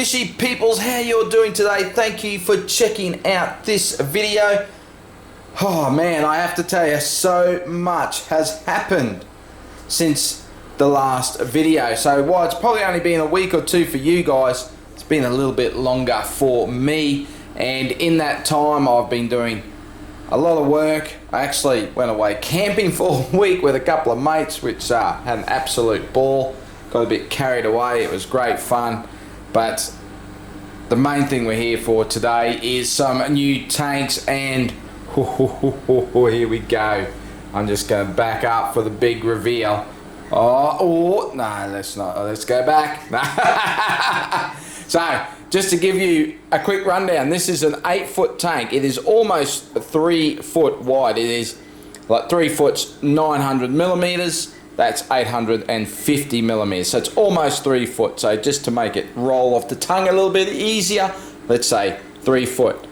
fishy peoples, how you're doing today? Thank you for checking out this video. Oh man, I have to tell you, so much has happened since the last video. So while it's probably only been a week or two for you guys, it's been a little bit longer for me, and in that time I've been doing a lot of work. I actually went away camping for a week with a couple of mates, which had an absolute ball. Got a bit carried away. It was great fun, but the main thing we're here for today is some new tanks, and here we go. I'm just going to back up for the big reveal. No, let's not. Let's go back. So, just to give you a quick rundown, this is an 8-foot tank. It is almost 3 foot wide. It is like 3 foot 900 millimeters. That's 850 millimeters. So it's almost 3 foot. So just to make it roll off the tongue a little bit easier, let's say 3 foot,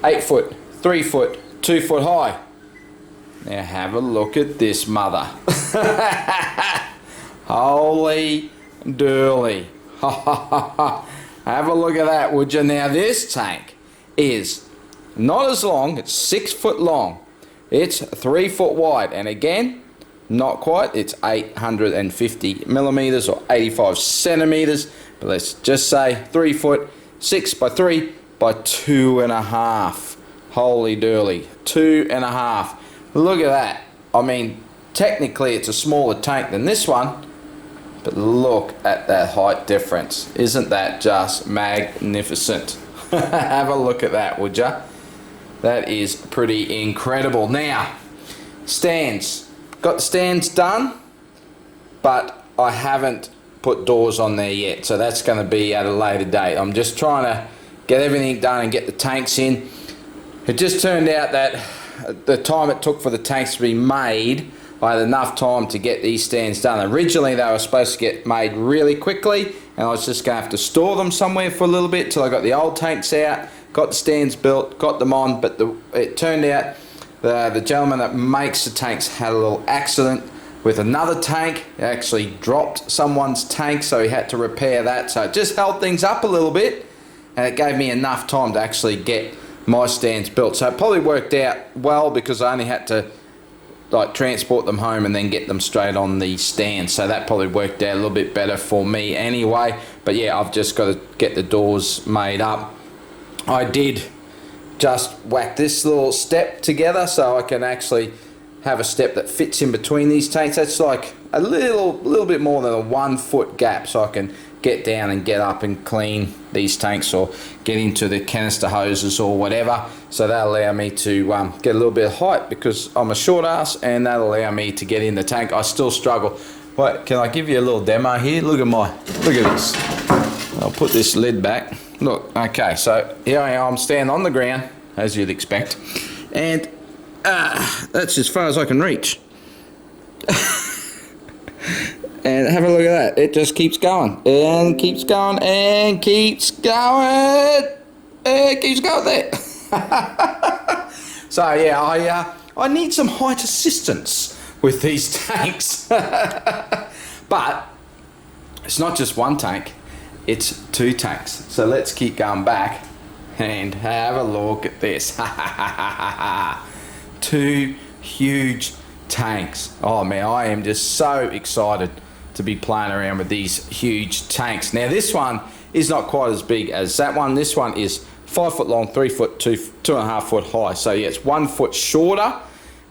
8 foot, 3 foot, 2 foot high. Now have a look at this mother. Holy durly. Have a look at that, would you? Now this tank is not as long, it's 6 foot long. It's 3 foot wide, and again, not quite, it's 850 millimeters or 85 centimeters, but let's just say 3 foot, 6 by 3 by 2.5. Holy durly, 2.5. Look at that. I mean, technically it's a smaller tank than this one, but look at that height difference. Isn't that just magnificent? Have a look at that, would ya? That is pretty incredible. Now, stands. Got the stands done, but I haven't put doors on there yet, so that's going to be at a later date. I'm just trying to get everything done and get the tanks in. It just turned out that the time it took for the tanks to be made, I had enough time to get these stands done. Originally they were supposed to get made really quickly, and I was just going to have to store them somewhere for a little bit till I got the old tanks out, got the stands built, got them on, but it turned out the gentleman that makes the tanks had a little accident with another tank. He actually dropped someone's tank, so he had to repair that. So it just held things up a little bit, and it gave me enough time to actually get my stands built. So it probably worked out well because I only had to like transport them home and then get them straight on the stand. So that probably worked out a little bit better for me anyway. But yeah, I've just got to get the doors made up. I did just whack this little step together so I can actually have a step that fits in between these tanks. That's like a little bit more than a 1 foot gap, so I can get down and get up and clean these tanks or get into the canister hoses or whatever. So that'll allow me to get a little bit of height because I'm a short ass, and that'll allow me to get in the tank. I still struggle. Wait, can I give you a little demo here? Look at this. I'll put this lid back. Look, okay, so here I am, standing on the ground, as you'd expect, and that's as far as I can reach. And have a look at that. It just keeps going, and keeps going, and keeps going, and keeps going there. So yeah, I need some height assistance with these tanks. But it's not just one tank. It's 2 tanks. So let's keep going back and have a look at this. 2 huge tanks. Oh man, I am just so excited to be playing around with these huge tanks. Now this one is not quite as big as that one. This one is 5 foot long, 3 foot, 2.5 foot high. So yeah, it's 1 foot shorter,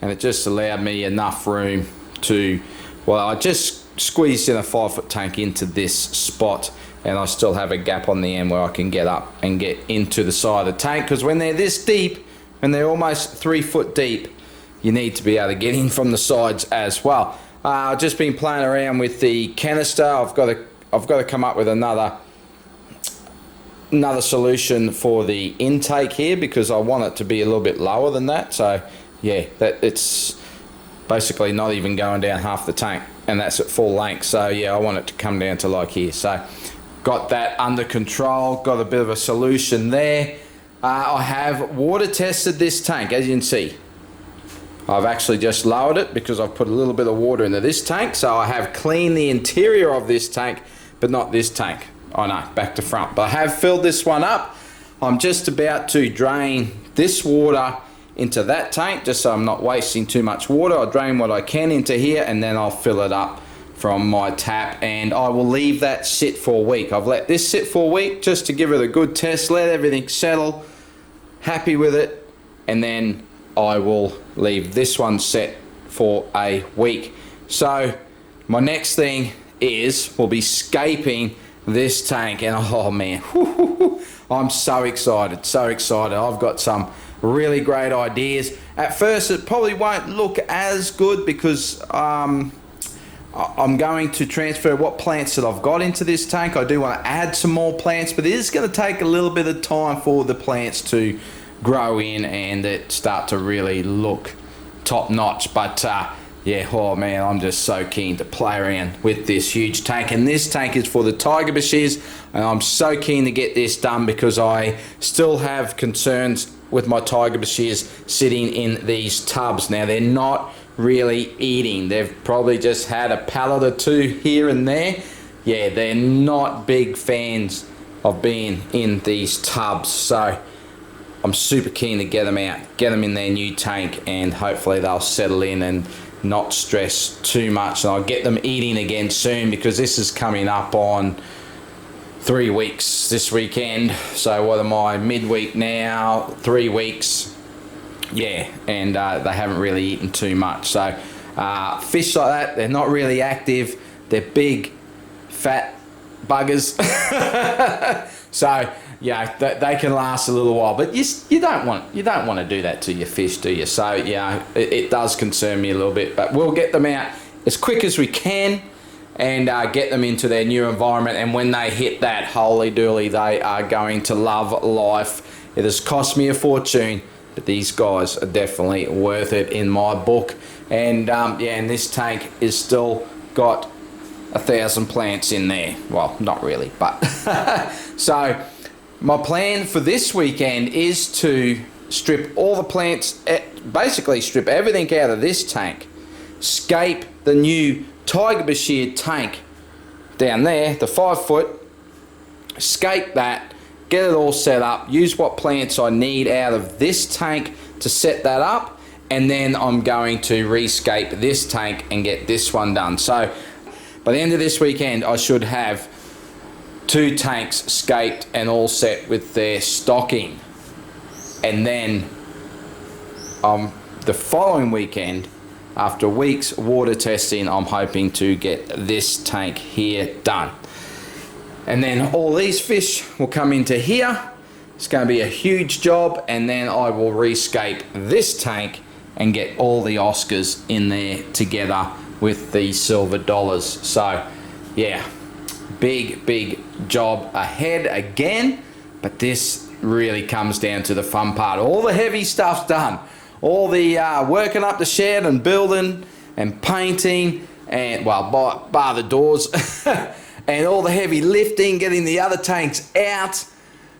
and it just allowed me enough room to, well, I just squeezed in a 5 foot tank into this spot, and I still have a gap on the end where I can get up and get into the side of the tank, because when they're this deep, when they're almost 3 foot deep, you need to be able to get in from the sides as well. I've just been playing around with the canister. I've got to come up with another solution for the intake here, because I want it to be a little bit lower than that. So yeah, it's basically not even going down half the tank, and that's at full length. So yeah, I want it to come down to like here. So got that under control, got a bit of a solution there. I have water tested this tank, as you can see. I've actually just lowered it because I've put a little bit of water into this tank. So I have cleaned the interior of this tank, but not this tank. Oh no, back to front. But I have filled this one up. I'm just about to drain this water into that tank, just so I'm not wasting too much water. I'll drain what I can into here, and then I'll fill it up from my tap, and I will leave that sit for a week. I've let this sit for a week just to give it a good test, let everything settle, happy with it, and then I will leave this one set for a week. So my next thing we'll be scaping this tank, and oh man, I'm so excited, so excited. I've got some really great ideas. At first it probably won't look as good because I'm going to transfer what plants that I've got into this tank. I do want to add some more plants, but it is going to take a little bit of time for the plants to grow in and it start to really look top notch. But yeah, oh man, I'm just so keen to play around with this huge tank, and this tank is for the tiger bushes, and I'm so keen to get this done because I still have concerns with my tiger bushes sitting in these tubs. Now they're not really eating, they've probably just had a pallet or two here and there. Yeah, they're not big fans of being in these tubs, so I'm super keen to get them out, get them in their new tank, and hopefully they'll settle in and not stress too much, and I'll get them eating again soon because this is coming up on 3 weeks this weekend. So what am I, midweek now, 3 weeks, yeah, and they haven't really eaten too much. So fish like that, they're not really active, they're big fat buggers. So yeah, they can last a little while, but you don't want to do that to your fish, do you? So yeah, it does concern me a little bit, but we'll get them out as quick as we can and get them into their new environment. And when they hit that, holy dooly, they are going to love life. It has cost me a fortune, but these guys are definitely worth it in my book. And yeah, and this tank is still got 1,000 plants in there. Well, not really, but so my plan for this weekend is to strip all the plants, basically strip everything out of this tank, scape the new tiger bashir tank down there, the 5 foot, scape that, get it all set up, use what plants I need out of this tank to set that up, and then I'm going to rescape this tank and get this one done. So by the end of this weekend, I should have 2 tanks scaped and all set with their stocking. And then the following weekend, after a week's water testing, I'm hoping to get this tank here done. And then all these fish will come into here. It's going to be a huge job, and then I will rescape this tank and get all the Oscars in there together with the silver dollars. So yeah, big job ahead again, but this really comes down to the fun part. All the heavy stuff's done, all the working up the shed and building and painting, and well, bar the doors and all the heavy lifting, getting the other tanks out.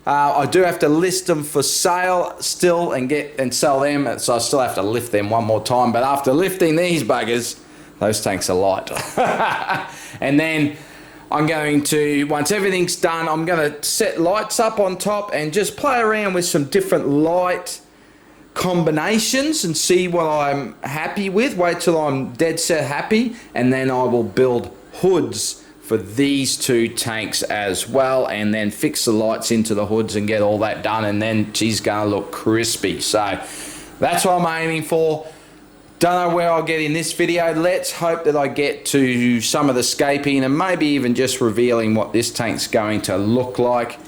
I do have to list them for sale still and sell them, so I still have to lift them one more time. But after lifting these buggers, those tanks are light. And then I'm going to, once everything's done, I'm going to set lights up on top and just play around with some different light combinations and see what I'm happy with. Wait till I'm dead set happy, and then I will build hoods for these 2 tanks as well, and then fix the lights into the hoods and get all that done, and then she's gonna look crispy. So that's what I'm aiming for. Don't know where I'll get in this video. Let's hope that I get to some of the scaping and maybe even just revealing what this tank's going to look like.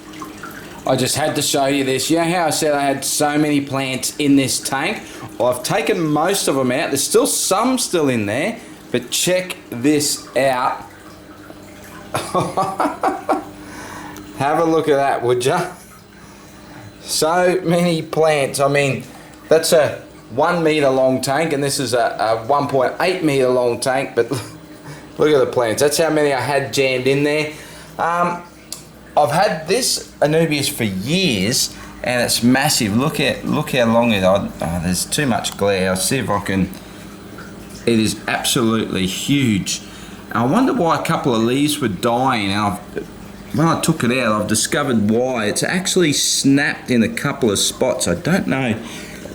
I just had to show you this. You know how I said I had so many plants in this tank? Well, I've taken most of them out. There's still some still in there, but check this out. Have a look at that, would ya? So many plants. I mean, that's a 1 meter long tank, and this is a 1.8 meter long tank, but look at the plants. That's how many I had jammed in there. I've had this Anubias for years, and it's massive. Look how long it is. Oh, there's too much glare. I'll see if I can. It is absolutely huge. I wonder why a couple of leaves were dying. And I've when I took it out, I've discovered why. It's actually snapped in a couple of spots. I don't know.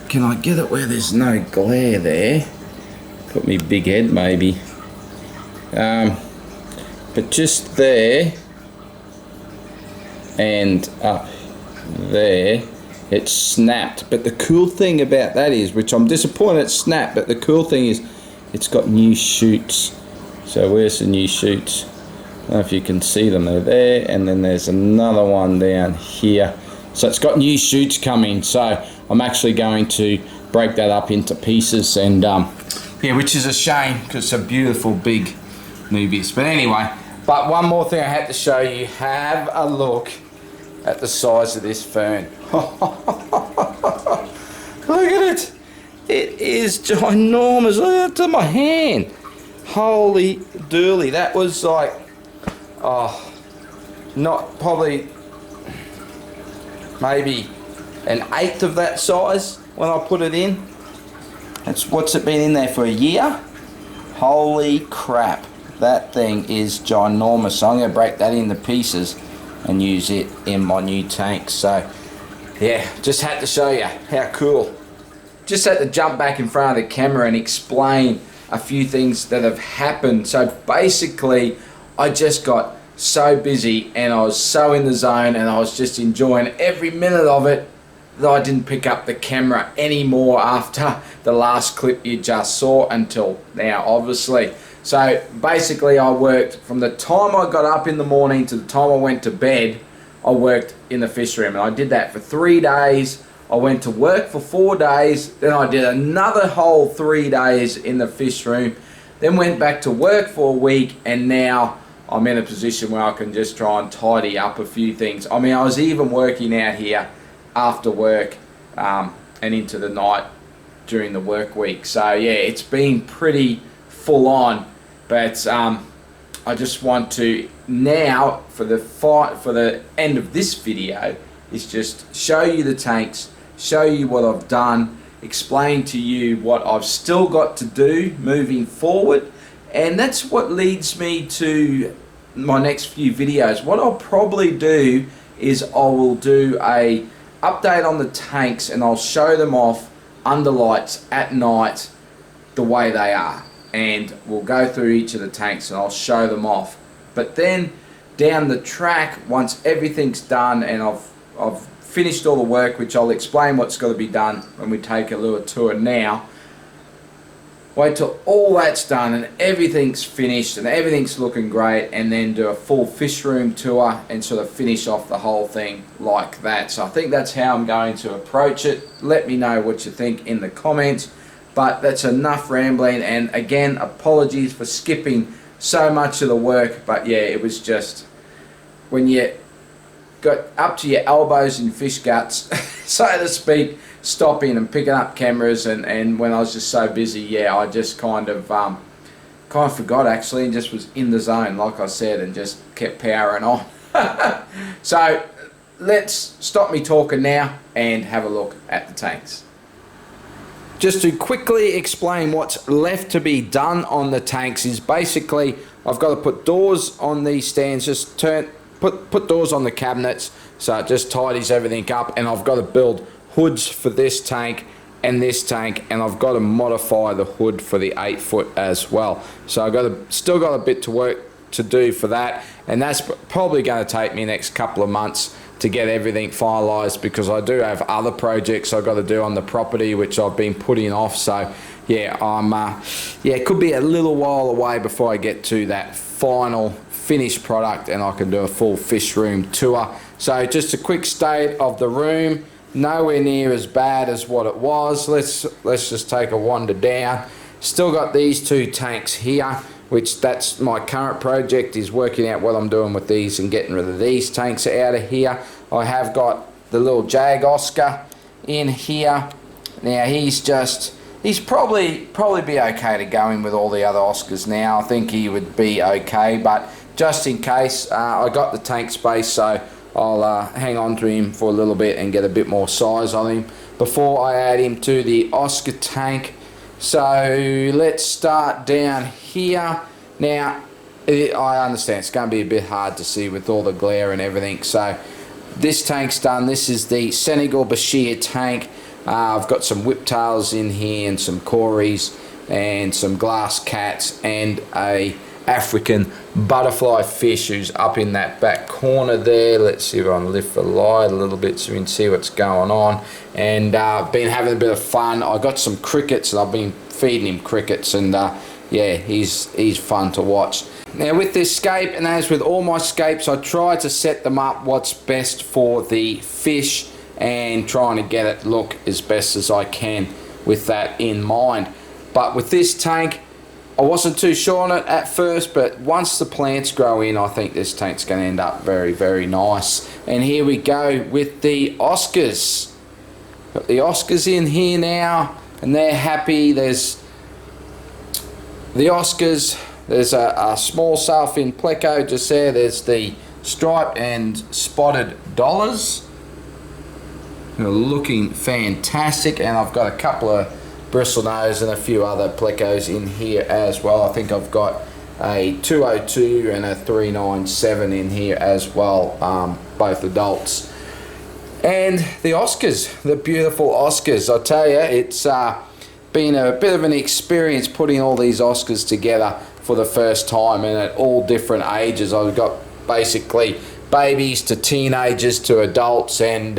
Can I get it where there's no glare there? Put me big head maybe. But just there and up there, it snapped. But the cool thing about that is, which I'm disappointed it snapped, but the cool thing is it's got new shoots. So where's the new shoots? I don't know if you can see them. They're there, and then there's another one down here. So it's got new shoots coming. So I'm actually going to break that up into pieces, and yeah, which is a shame because it's a beautiful big Nubius. But anyway, but one more thing I had to show you. Have a look at the size of this fern. Look at it. It is ginormous. Look at my hand. Holy dooly. That was like, oh, not probably maybe an eighth of that size when I put it in. That's what's it been in there for a year. Holy crap. That thing is ginormous. So I'm going to break that into pieces and use it in my new tank. So yeah, just had to show you how cool. Just had to jump back in front of the camera and explain a few things that have happened. So basically, I just got so busy and I was so in the zone and I was just enjoying every minute of it that I didn't pick up the camera anymore after the last clip you just saw until now, obviously. So basically, I worked from the time I got up in the morning to the time I went to bed. I worked in the fish room, and I did that for 3 days. I went to work for 4 days, then I did another whole 3 days in the fish room, then went back to work for a week, and now I'm in a position where I can just try and tidy up a few things. I mean, I was even working out here after work and into the night during the work week. So yeah, it's been pretty full on, but I just want to now, for the end of this video, is just show you the tanks, show you what I've done, explain to you what I've still got to do moving forward, and that's what leads me to my next few videos. What I'll probably do is I will do a update on the tanks and I'll show them off under lights at night the way they are, and we'll go through each of the tanks and I'll show them off. But then down the track, once everything's done and I've finished all the work, which I'll explain what's got to be done when we take a little tour now, wait till all that's done and everything's finished and everything's looking great, and then do a full fish room tour and sort of finish off the whole thing like that. So I think that's how I'm going to approach it. Let me know what you think in the comments. But that's enough rambling, and again, apologies for skipping so much of the work, but yeah, it was just when you got up to your elbows in fish guts, so to speak, stopping and picking up cameras, and when I was just so busy, yeah, I just kind of forgot actually, and just was in the zone, like I said, and just kept powering on. So let's stop me talking now and have a look at the tanks. Just to quickly explain what's left to be done on the tanks is basically I've got to put doors on these stands, just put doors on the cabinets so it just tidies everything up, and I've got to build hoods for this tank and this tank, and I've got to modify the hood for the 8 foot as well. So I've still got a bit to work to do for that, and that's probably going to take me next couple of months to get everything finalized, because I do have other projects I've got to do on the property which I've been putting off. So yeah, it could be a little while away before I get to that final finished product and I can do a full fish room tour. So just a quick state of the room, nowhere near as bad as what it was. Let's just take a wander down. Still got these 2 tanks here, which that's my current project, is working out what I'm doing with these and getting rid of these tanks out of here. I have got the little Jag Oscar in here. Now he's probably be okay to go in with all the other Oscars now. I think he would be okay, but just in case, I got the tank space, so I'll hang on to him for a little bit and get a bit more size on him before I add him to the Oscar tank. So let's start down here. Now I understand it's going to be a bit hard to see with all the glare and everything. So this tank's done. This is the Senegal Bashir tank. I've got some whiptails in here and some cories and some glass cats and a African butterfly fish who's up in that back corner there. Let's see if I can lift the light a little bit so we can see what's going on. And I've been having a bit of fun. I got some crickets and I've been feeding him crickets, and yeah, he's fun to watch. Now with this scape, and as with all my scapes, I try to set them up what's best for the fish and trying to get it look as best as I can with that in mind. But with this tank, I wasn't too sure on it at first, but once the plants grow in, I think this tank's going to end up very, very nice. And here we go with the Oscars. Got the Oscars in here now, and they're happy. There's the Oscars. There's a small sailfin pleco just there. There's the striped and spotted dollars. They're looking fantastic, and I've got a couple of bristlenose and a few other plecos in here as well. I think I've got a 202 and a 397 in here as well, both adults. And the Oscars, the beautiful Oscars. I tell you, it's been a bit of an experience putting all these Oscars together for the first time, and at all different ages. I've got basically babies to teenagers to adults, and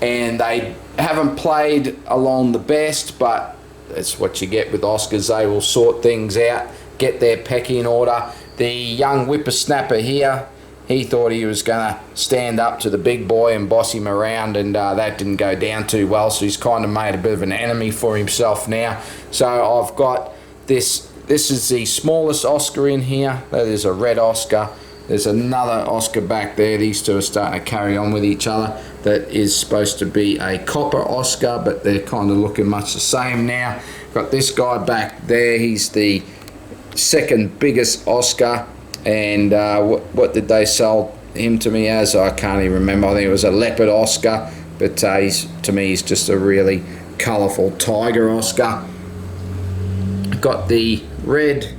they haven't played along the best, but that's what you get with Oscars. They will sort things out, get their pecking order. The young whippersnapper here, he thought he was going to stand up to the big boy and boss him around, and that didn't go down too well, so he's kind of made a bit of an enemy for himself now. So I've got this is the smallest Oscar in here. That is a red Oscar. There's another Oscar back there. These two are starting to carry on with each other. That is supposed to be a copper Oscar, but they're kind of looking much the same now. Got this guy back there. He's the second biggest Oscar. And what did they sell him to me as? I can't even remember. I think it was a leopard Oscar, but to me he's just a really colourful tiger Oscar. Got the red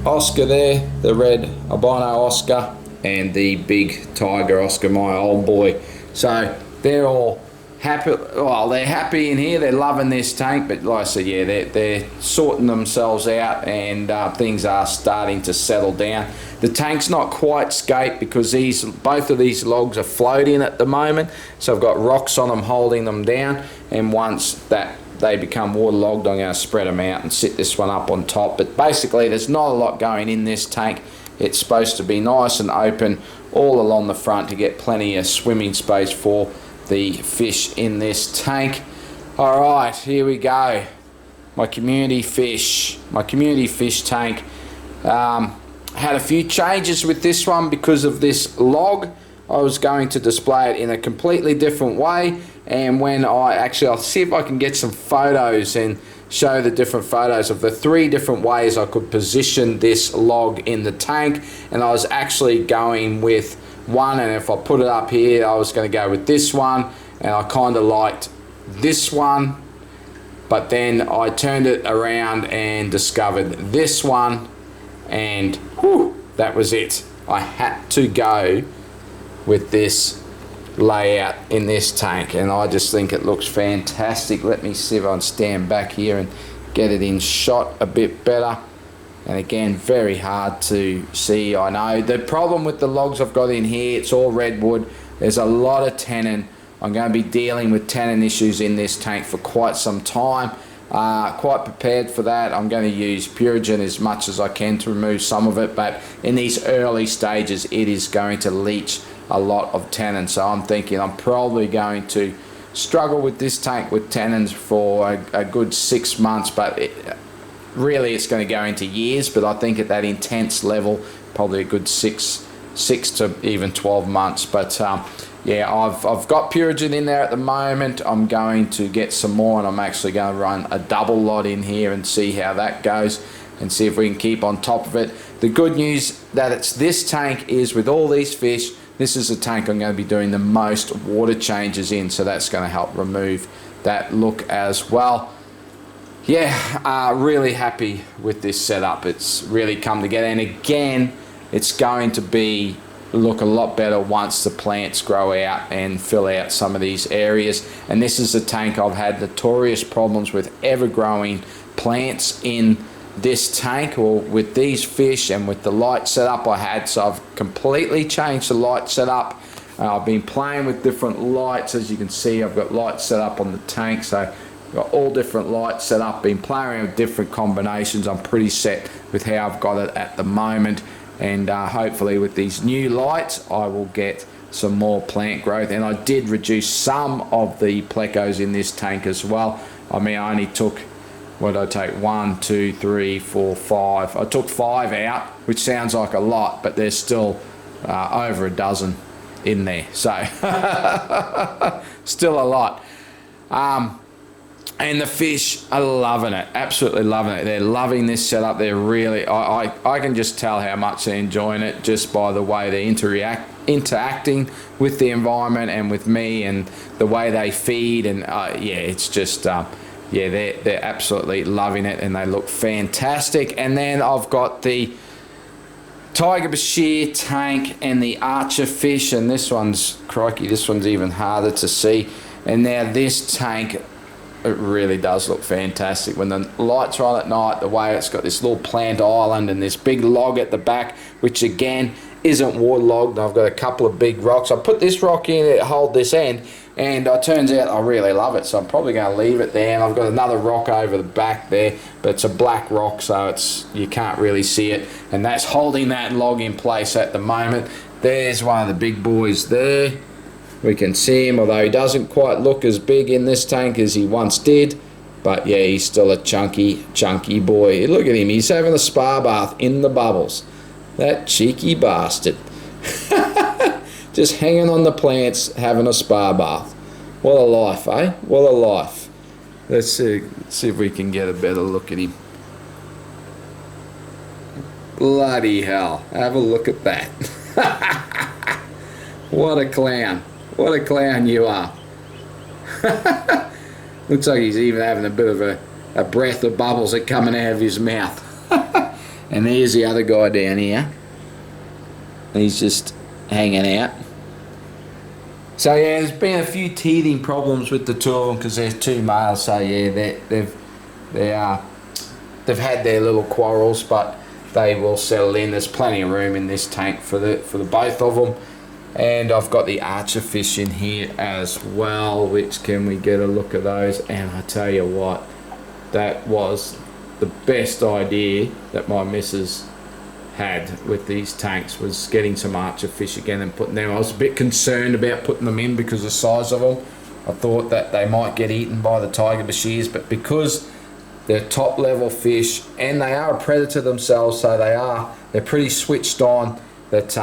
Oscar there, the red albino Oscar, and the big tiger Oscar, my old boy. So they're all happy. Well, they're happy in here. They're loving this tank, but like I said, yeah, they're sorting themselves out, and things are starting to settle down. The tank's not quite scaped because both of these logs are floating at the moment, so I've got rocks on them holding them down, and once that they become waterlogged, I'm going to spread them out and sit this one up on top. But basically there's not a lot going in this tank. It's supposed to be nice and open all along the front to get plenty of swimming space for the fish in this tank. Alright, here we go. My community fish tank. Had a few changes with this one because of this log. I was going to display it in a completely different way, and when I'll see if I can get some photos and show the different photos of the 3 different ways I could position this log in the tank. And I was actually going with one, and if I put it up here, I was going to go with this one, and I kind of liked this one, but then I turned it around and discovered this one, and whew, that was it. I had to go with this layout in this tank, and I just think it looks fantastic. Let me see if I can stand back here and get it in shot a bit better. And again, very hard to see, I know. The problem with the logs I've got in here, it's all redwood. There's a lot of tannin. I'm going to be dealing with tannin issues in this tank for quite some time. Quite prepared for that. I'm going to use Purigen as much as I can to remove some of it, but in these early stages it is going to leach a lot of tannin. So I'm thinking I'm probably going to struggle with this tank with tannins for a good 6 months, but really it's going to go into years. But I think at that intense level, probably a good six to even 12 months. But yeah, I've got Purigen in there at the moment. I'm going to get some more, and I'm actually going to run a double lot in here and see how that goes and see if we can keep on top of it. The good news that it's this tank is with all these fish, this is the tank I'm going to be doing the most water changes in, so that's going to help remove that look as well. yeah, really happy with this setup. It's really come together, and again, it's going to be look a lot better once the plants grow out and fill out some of these areas. And this is a tank I've had notorious problems with ever growing plants in this tank, or with these fish, and with the light setup I had. So I've completely changed the light setup. I've been playing with different lights. As you can see, I've got lights set up on the tank, so I've got all different lights set up, been playing with different combinations. I'm pretty set with how I've got it at the moment, and hopefully with these new lights I will get some more plant growth. And I did reduce some of the plecos in this tank as well. I mean, I only took, what did I take, 1, 2, 3, 4, 5. I took 5 out, which sounds like a lot, but there's still over a dozen in there, so still a lot. And the fish are loving it, absolutely loving it. They're loving this setup. They're really, I can just tell how much they're enjoying it just by the way they interacting with the environment and with me, and the way they feed. And yeah, it's just yeah, they're absolutely loving it, and they look fantastic. And then I've got the Tiger Bashir tank and the Archer fish, and this one's, crikey, this one's even harder to see. And now this tank, it really does look fantastic when the lights are on at night. The way it's got this little plant island and this big log at the back, which again isn't waterlogged. I've got a couple of big rocks. I put this rock in it to hold this end, and it turns out I really love it, so I'm probably going to leave it there. And I've got another rock over the back there, but it's a black rock, so it's, you can't really see it, and that's holding that log in place at the moment. There's one of the big boys there. We can see him, although he doesn't quite look as big in this tank as he once did. But yeah, he's still a chunky boy. Look at him, he's having a spa bath in the bubbles. That cheeky bastard. Just hanging on the plants, having a spa bath. What a life, eh? What a life. Let's see if we can get a better look at him. Bloody hell, have a look at that. What a clown. What a clown you are. Looks like he's even having a bit of a breath of bubbles that coming out of his mouth. And there's the other guy down here. He's just hanging out. So yeah, there's been a few teething problems with the two of them because there's 2 males. So yeah, they've had their little quarrels, but they will settle in. There's plenty of room in this tank for the both of them. And I've got the Archer fish in here as well, which, can we get a look at those? And I tell you what, that was the best idea that my missus had with these tanks, was getting some Archer fish again and putting them. I was a bit concerned about putting them in because of the size of them. I thought that they might get eaten by the Tiger Bashirs, but because they're top level fish and they are a predator themselves, so they're pretty switched on, that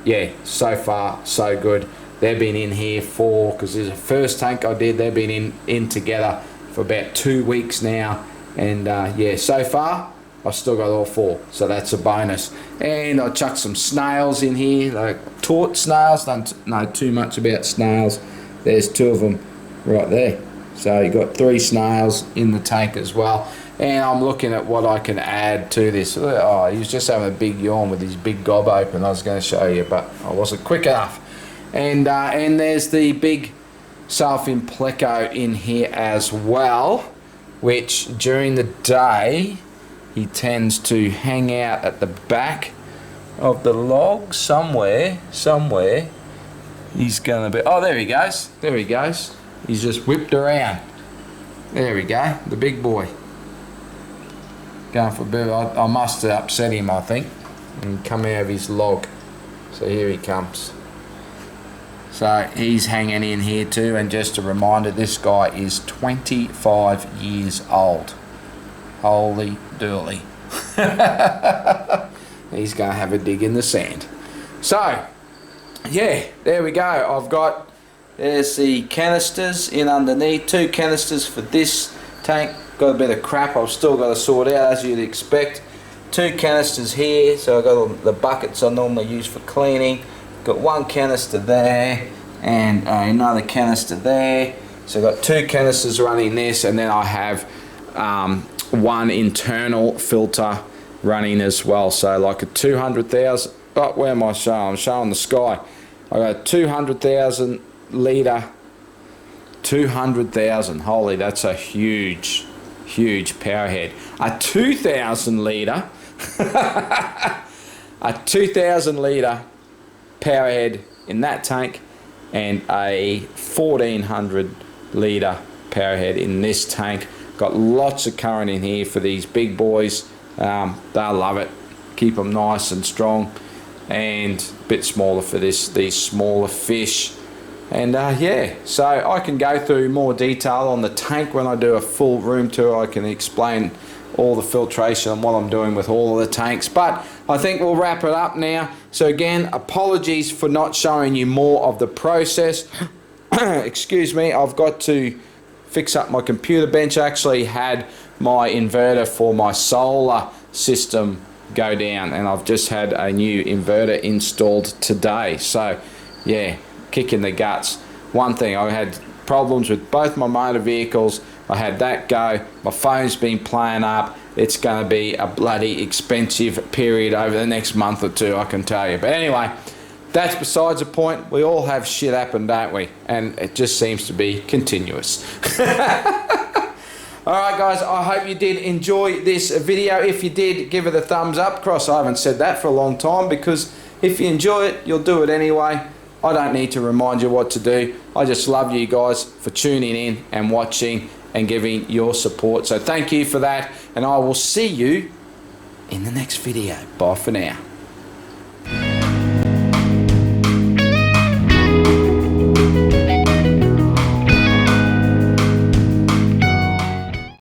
yeah, so far so good. They've been in here for, because this is the first tank I did, they've been in together for about 2 weeks now, and yeah, so far I've still got all 4, so that's a bonus. And I chucked some snails in here, like taut snails. Don't know too much about snails. There's 2 of them right there, so you got 3 snails in the tank as well. And I'm looking at what I can add to this. Oh, he was just having a big yawn with his big gob open. I was going to show you, but I wasn't quick enough. And there's the big Salfin pleco in here as well, which during the day he tends to hang out at the back of the log somewhere. He's going to be, oh, there he goes. There he goes. He's just whipped around. There we go, the big boy. Going for a bit of, I must have upset him, I think, and come out of his log. So here he comes. So he's hanging in here too, and just a reminder, this guy is 25 years old. Holy dooly. He's going to have a dig in the sand. So, yeah, there we go. There's the canisters in underneath, 2 canisters for this tank. Got a bit of crap I've still got to sort out, as you'd expect. 2 canisters here, so I've got the buckets I normally use for cleaning. Got 1 canister there and another canister there. So I've got 2 canisters running this, and then I have one internal filter running as well. So like a 200,000, oh, where am I showing? I'm showing the sky. I got 200,000 litre, 200,000, holy, that's a huge power head. A 2,000 litre, a 2,000 litre power head in that tank, and a 1,400 litre power head in this tank. Got lots of current in here for these big boys. They'll love it. Keep them nice and strong, and a bit smaller for these smaller fish. And yeah, so I can go through more detail on the tank when I do a full room tour. I can explain all the filtration and what I'm doing with all of the tanks, but I think we'll wrap it up now. So again, apologies for not showing you more of the process. Excuse me, I've got to fix up my computer bench. I actually had my inverter for my solar system go down, and I've just had a new inverter installed today. So yeah, kick in the guts. One thing, I had problems with both my motor vehicles. I had that go. My phone's been playing up. It's going to be a bloody expensive period over the next month or two, I can tell you. But anyway, that's besides the point. We all have shit happen, don't we? And it just seems to be continuous. Alright guys, I hope you did enjoy this video. If you did, give it a thumbs up. Cross, I haven't said that for a long time, because if you enjoy it, you'll do it anyway. I don't need to remind you what to do. I just love you guys for tuning in and watching and giving your support. So thank you for that, and I will see you in the next video. Bye for now.